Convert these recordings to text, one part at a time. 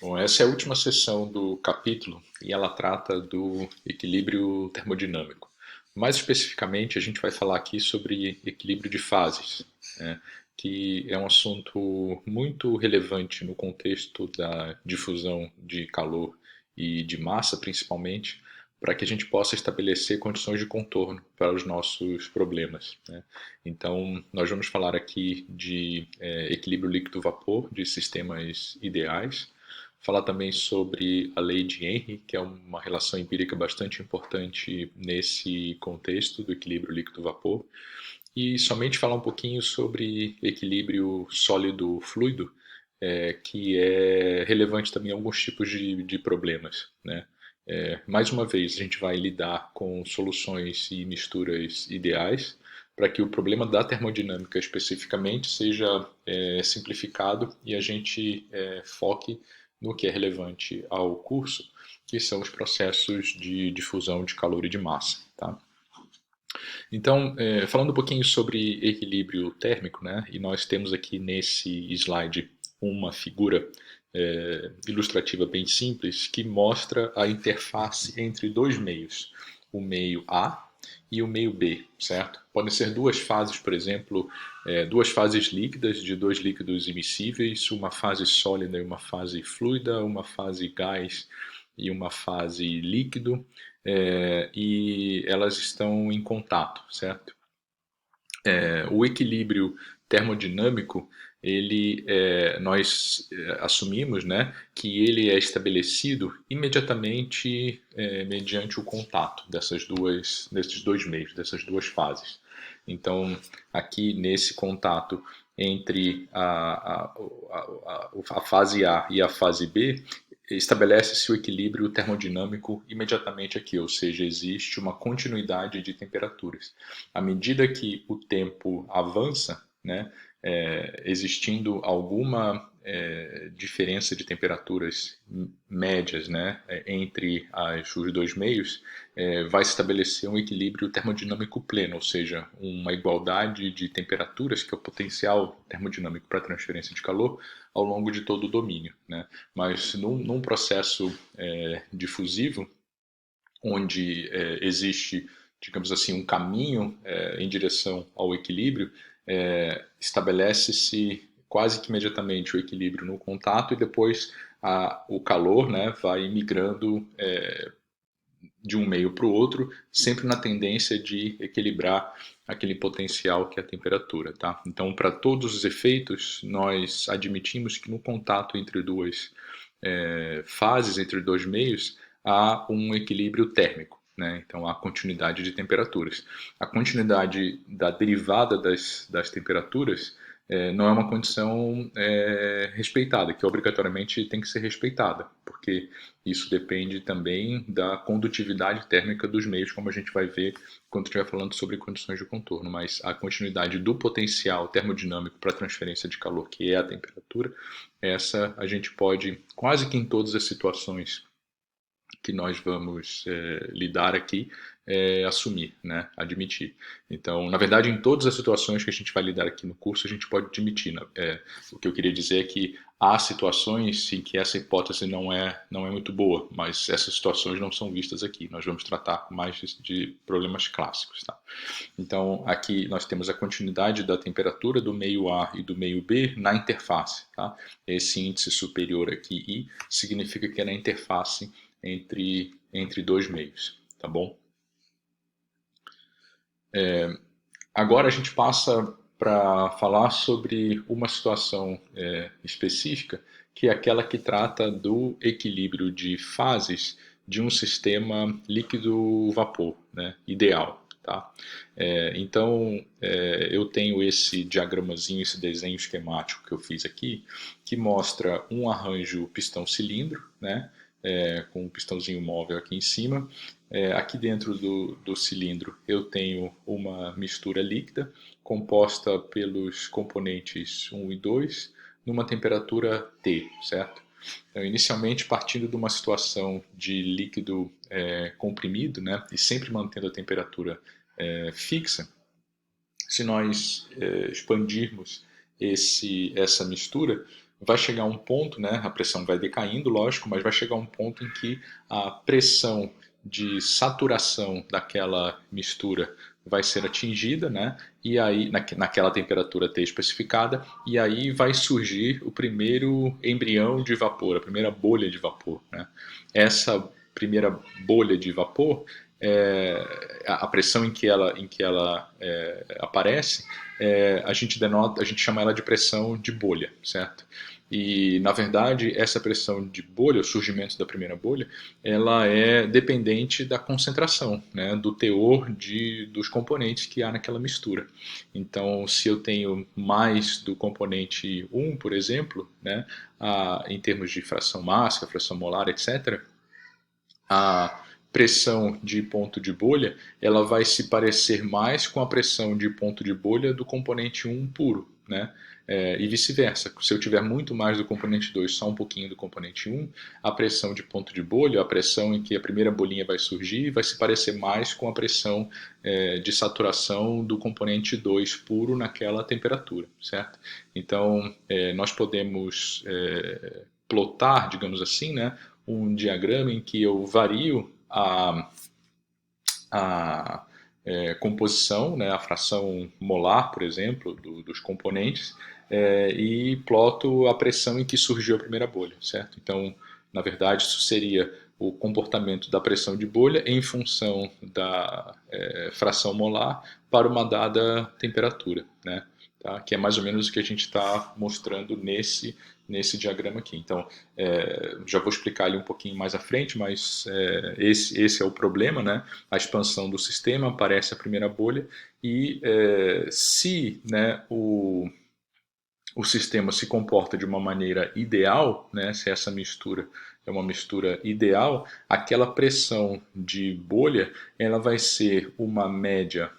Bom, essa é a última sessão do capítulo e ela trata do equilíbrio termodinâmico. Mais especificamente, a gente vai falar aqui sobre equilíbrio de fases, né, que é um assunto muito relevante no contexto da difusão de calor e de massa, principalmente, para que a gente possa estabelecer condições de contorno para os nossos problemas, né? Então, nós vamos falar aqui de equilíbrio líquido-vapor, de sistemas ideais, falar também sobre a lei de Henry, que é uma relação empírica bastante importante nesse contexto do equilíbrio líquido-vapor, e somente falar um pouquinho sobre equilíbrio sólido-fluido, que é relevante também em alguns tipos de problemas, né? Mais uma vez, a gente vai lidar com soluções e misturas ideais para que o problema da termodinâmica especificamente seja simplificado e a gente foque no que é relevante ao curso, que são os processos de difusão de calor e de massa. Tá? Então, falando um pouquinho sobre equilíbrio térmico, né, e nós temos aqui nesse slide uma figura ilustrativa bem simples que mostra a interface entre dois meios, o meio A e o meio B, certo? Podem ser duas fases, por exemplo, duas fases líquidas de dois líquidos imissíveis, uma fase sólida e uma fase fluida, uma fase gás e uma fase líquido, e elas estão em contato, certo? O equilíbrio termodinâmico, nós assumimos, né, que ele é estabelecido imediatamente mediante o contato desses dois meios, dessas duas fases. Então, aqui nesse contato entre a fase A e a fase B, estabelece-se o equilíbrio termodinâmico imediatamente aqui, ou seja, existe uma continuidade de temperaturas. À medida que o tempo avança, né, existindo alguma diferença de temperaturas médias, né, entre os dois meios, vai se estabelecer um equilíbrio termodinâmico pleno, ou seja, uma igualdade de temperaturas, que é o potencial termodinâmico para a transferência de calor, ao longo de todo o domínio, né? Mas num processo difusivo, onde existe, digamos assim, um caminho em direção ao equilíbrio, estabelece-se quase que imediatamente o equilíbrio no contato e depois o calor, né, vai migrando de um meio para o outro, sempre na tendência de equilibrar aquele potencial que é a temperatura. Tá? Então, para todos os efeitos, nós admitimos que no contato entre duas fases, entre dois meios, há um equilíbrio térmico. Né? Então, há continuidade de temperaturas. A continuidade da derivada das temperaturas não é uma condição respeitada, que obrigatoriamente tem que ser respeitada, porque isso depende também da condutividade térmica dos meios, como a gente vai ver quando estiver falando sobre condições de contorno. Mas a continuidade do potencial termodinâmico para a transferência de calor, que é a temperatura, essa a gente pode, quase que em todas as situações que nós vamos lidar aqui, assumir, né? Admitir. Então, na verdade, em todas as situações que a gente vai lidar aqui no curso, a gente pode admitir. Né? O que eu queria dizer é que há situações em que essa hipótese não é muito boa, mas essas situações não são vistas aqui. Nós vamos tratar mais de problemas clássicos. Tá? Então, aqui nós temos a continuidade da temperatura do meio A e do meio B na interface. Tá? Esse índice superior aqui, I, significa que é na interface entre dois meios, tá bom? Agora a gente passa para falar sobre uma situação específica, que é aquela que trata do equilíbrio de fases de um sistema líquido-vapor, né, ideal. Tá? Então, eu tenho esse diagramazinho, esse desenho esquemático que eu fiz aqui, que mostra um arranjo pistão-cilindro, né, com um pistãozinho móvel aqui em cima. Aqui dentro do cilindro eu tenho uma mistura líquida composta pelos componentes 1 e 2 numa temperatura T, certo? Então, inicialmente partindo de uma situação de líquido comprimido, né, e sempre mantendo a temperatura fixa, se nós expandirmos essa mistura, vai chegar um ponto, né, a pressão vai decaindo, lógico, mas vai chegar um ponto em que a pressão de saturação daquela mistura vai ser atingida, né, e aí naquela temperatura T especificada, e aí vai surgir o primeiro embrião de vapor, a primeira bolha de vapor, né. Essa primeira bolha de vapor, a pressão em que ela aparece, a gente chama ela de pressão de bolha, certo? E, na verdade, essa pressão de bolha, o surgimento da primeira bolha, ela é dependente da concentração, né, do teor dos componentes que há naquela mistura. Então, se eu tenho mais do componente 1, por exemplo, né, em termos de fração mássica, fração molar, etc., a pressão de ponto de bolha ela vai se parecer mais com a pressão de ponto de bolha do componente 1 puro, né? E vice-versa. Se eu tiver muito mais do componente 2, só um pouquinho do componente 1, a pressão de ponto de bolha, a pressão em que a primeira bolinha vai surgir, vai se parecer mais com a pressão de saturação do componente 2 puro naquela temperatura, certo? Então, nós podemos plotar, digamos assim, né, um diagrama em que eu vario a composição, né, a fração molar, por exemplo, dos componentes, e ploto a pressão em que surgiu a primeira bolha, certo? Então, na verdade, isso seria o comportamento da pressão de bolha em função da fração molar para uma dada temperatura, né? Tá? Que é mais ou menos o que a gente está mostrando nesse diagrama aqui. Então, já vou explicar ali um pouquinho mais à frente, mas esse é o problema, né? A expansão do sistema, aparece a primeira bolha e se, né, o sistema se comporta de uma maneira ideal, né, se essa mistura é uma mistura ideal, aquela pressão de bolha ela vai ser uma média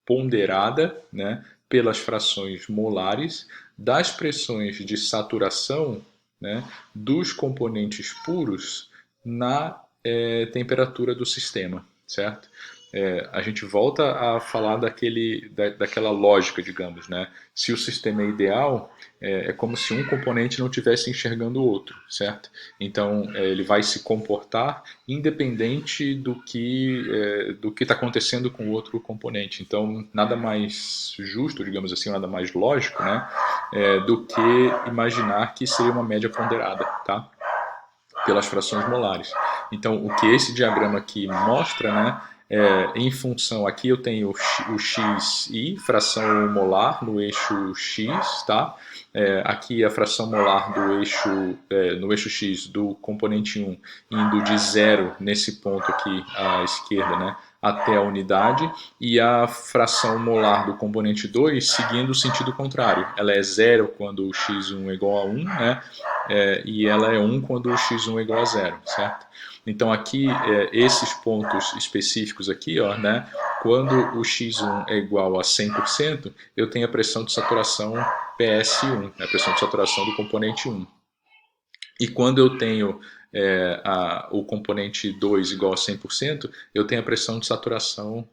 ponderada, né, pelas frações molares das pressões de saturação, né, dos componentes puros na temperatura do sistema, certo? A gente volta a falar daquela lógica, digamos, né? Se o sistema é ideal, é como se um componente não estivesse enxergando o outro, certo? Então, ele vai se comportar independente do que está acontecendo com o outro componente. Então, nada mais justo, digamos assim, nada mais lógico, né? Do que imaginar que seria uma média ponderada, tá? Pelas frações molares. Então, o que esse diagrama aqui mostra, né, em função, aqui eu tenho o xi, fração molar no eixo x, tá? Aqui a fração molar do eixo, no eixo x do componente 1 indo de zero nesse ponto aqui à esquerda, né, até a unidade, e a fração molar do componente 2 seguindo o sentido contrário. Ela é zero quando o x1 é igual a 1, né? E ela é 1 quando o x1 é igual a zero, certo? Então aqui, esses pontos específicos aqui, ó, né, quando o x1 é igual a 100%, eu tenho a pressão de saturação PS1, né, a pressão de saturação do componente 1. E quando eu tenho o componente 2 igual a 100%, eu tenho a pressão de saturação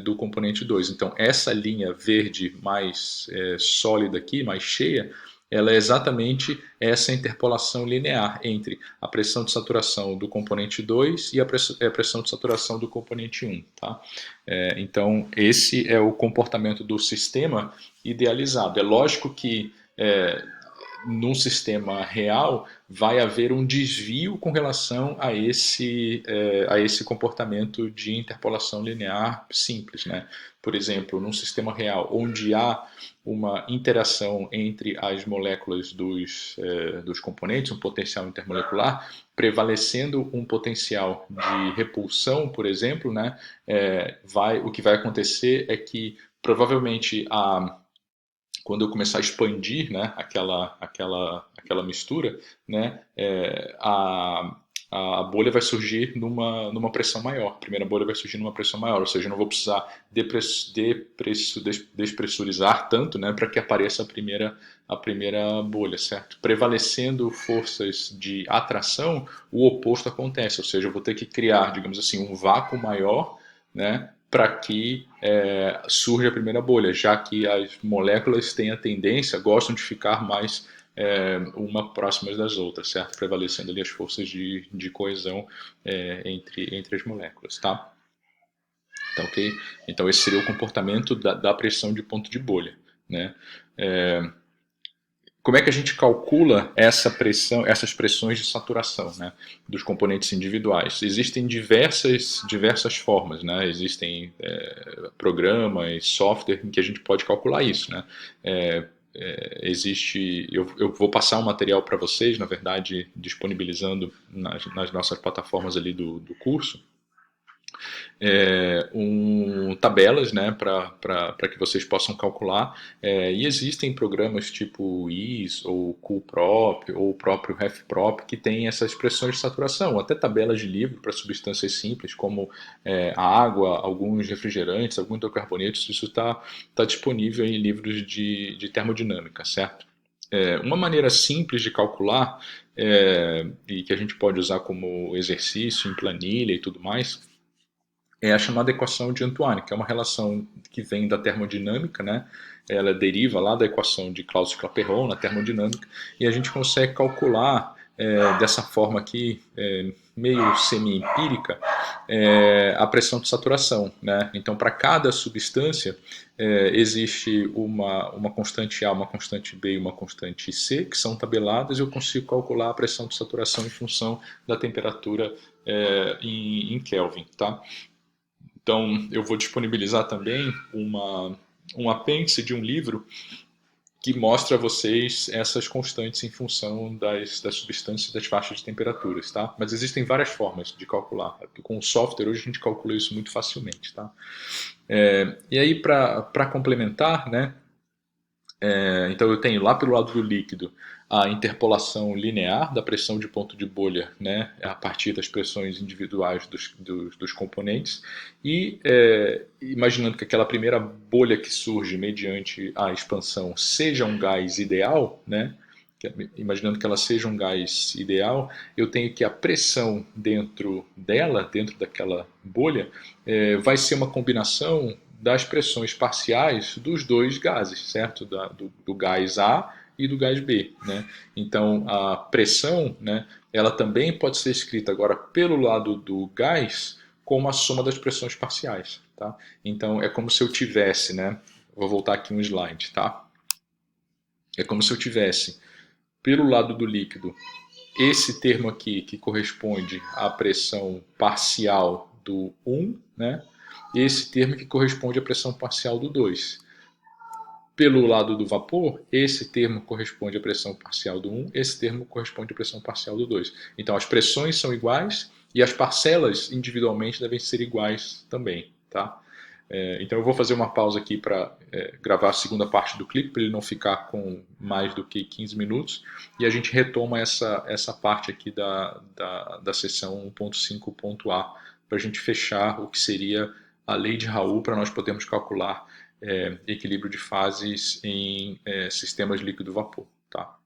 do componente 2. Então, essa linha verde mais sólida aqui, mais cheia, ela é exatamente essa interpolação linear entre a pressão de saturação do componente 2 e a pressão de saturação do componente 1. Tá? Então, esse é o comportamento do sistema idealizado. É lógico que num sistema real vai haver um desvio com relação a esse comportamento de interpolação linear simples, né? Por exemplo, num sistema real onde há uma interação entre as moléculas dos componentes, um potencial intermolecular, prevalecendo um potencial de repulsão, por exemplo, né? O que vai acontecer é que provavelmente quando eu começar a expandir, né, aquela mistura, né, a bolha vai surgir numa pressão maior. A primeira bolha vai surgir numa pressão maior, ou seja, eu não vou precisar despressurizar tanto, né, para que apareça a primeira bolha, certo? Prevalecendo forças de atração, o oposto acontece, ou seja, eu vou ter que criar, digamos assim, um vácuo maior, né, para que surja a primeira bolha, já que as moléculas têm a tendência, gostam de ficar mais uma próximas das outras, certo? Prevalecendo ali as forças de coesão entre as moléculas, tá? Tá ok? Então esse seria o comportamento da pressão de ponto de bolha, né? Como é que a gente calcula essa pressão, essas pressões de saturação, né, dos componentes individuais? Existem diversas formas, né? Existem programas, software em que a gente pode calcular isso, né? Eu vou passar um material para vocês, na verdade, disponibilizando nas nossas plataformas ali do curso, tabelas, né, para que vocês possam calcular. E existem programas tipo IS ou CoolProp ou o próprio RefProp que tem essas expressões de saturação, até tabelas de livro para substâncias simples como a água, alguns refrigerantes, alguns hidrocarbonetos. Isso tá disponível em livros de termodinâmica, certo? Uma maneira simples de calcular, e que a gente pode usar como exercício em planilha e tudo mais, é a chamada equação de Antoine, que é uma relação que vem da termodinâmica, né? Ela deriva lá da equação de Clausius-Clapeyron na termodinâmica, e a gente consegue calcular dessa forma aqui, meio semi-empírica, a pressão de saturação, né? Então, para cada substância, existe uma constante A, uma constante B e uma constante C, que são tabeladas, e eu consigo calcular a pressão de saturação em função da temperatura em Kelvin, tá? Então, eu vou disponibilizar também um apêndice de um livro que mostra a vocês essas constantes em função das substâncias e das faixas de temperaturas, tá? Mas existem várias formas de calcular. Com o software hoje a gente calcula isso muito facilmente, tá? E aí, para complementar, né? Então eu tenho lá pelo lado do líquido a interpolação linear da pressão de ponto de bolha, né, a partir das pressões individuais dos componentes, e imaginando que aquela primeira bolha que surge mediante a expansão seja um gás ideal, né, imaginando que ela seja um gás ideal, eu tenho que a pressão dentro dela, dentro daquela bolha, vai ser uma combinação das pressões parciais dos dois gases, certo? Do gás A e do gás B, né? Então a pressão, né, ela também pode ser escrita agora pelo lado do gás como a soma das pressões parciais, tá? Então é como se eu tivesse, né? Vou voltar aqui um slide, tá? É como se eu tivesse pelo lado do líquido esse termo aqui que corresponde à pressão parcial do 1, né? Esse termo que corresponde à pressão parcial do 2. Pelo lado do vapor, esse termo corresponde à pressão parcial do 1, esse termo corresponde à pressão parcial do 2. Então as pressões são iguais e as parcelas individualmente devem ser iguais também, tá? Então eu vou fazer uma pausa aqui para gravar a segunda parte do clipe, para ele não ficar com mais do que 15 minutos, e a gente retoma essa parte aqui da sessão 1.5.A, para a gente fechar o que seria a lei de Raoult, para nós podermos calcular equilíbrio de fases em sistemas líquido-vapor. Tá?